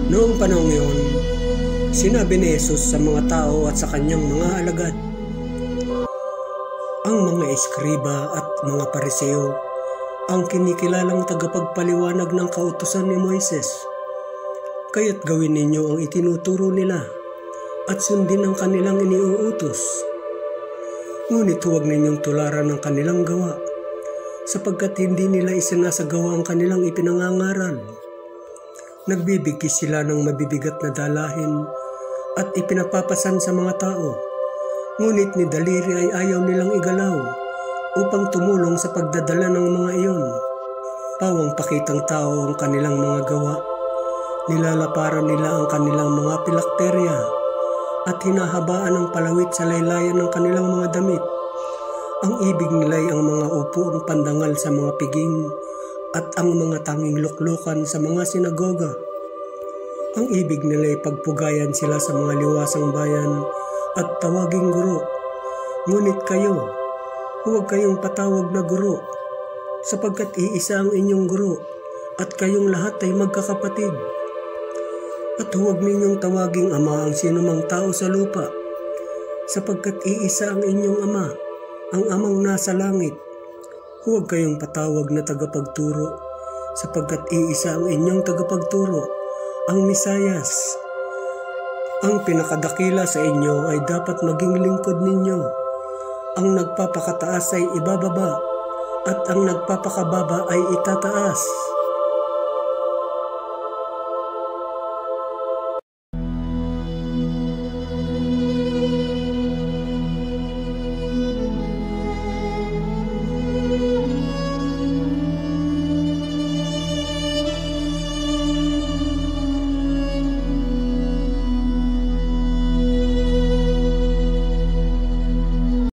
Noong panahong iyon, sinabi ni Jesus sa mga tao at sa kanyang mga alagad, ang mga eskriba at mga pariseo ang kinikilalang tagapagpaliwanag ng kautusan ni Moises. Kaya't gawin ninyo ang itinuturo nila at sundin ang kanilang iniuutos. Ngunit huwag ninyong tularan ang kanilang gawa, sapagkat hindi nila isinasagawa ang kanilang ipinangangaral. Nagbibigkis sila ng mabibigat na dalahin at ipinapapasan sa mga tao, ngunit ni daliri ay ayaw nilang igalaw upang tumulong sa pagdadala ng mga iyon. Pawang pakitang tao ang kanilang mga gawa, nilalaparan nila ang kanilang mga pilakterya at hinahabaan ang palawit sa laylayan ng kanilang mga damit. Ang ibig nila'y ang mga upo ang pandangal sa mga piging at ang mga tanging luklukan sa mga sinagoga. Ang ibig nila'y pagpugayan sila sa mga liwasang bayan at tawaging guro. Ngunit kayo, huwag kayong patawag na guro, sapagkat iisa ang inyong guro at kayong lahat ay magkakapatid. At huwag ninyong tawaging ama ang sinumang tao sa lupa, sapagkat iisa ang inyong ama, ang amang nasa langit. Huwag kayong patawag na tagapagturo, sapagkat iisa ang inyong tagapagturo, ang Mesiyas. Ang pinakadakila sa inyo ay dapat maging lingkod ninyo. Ang nagpapakataas ay ibababa, at ang nagpapakababa ay itataas.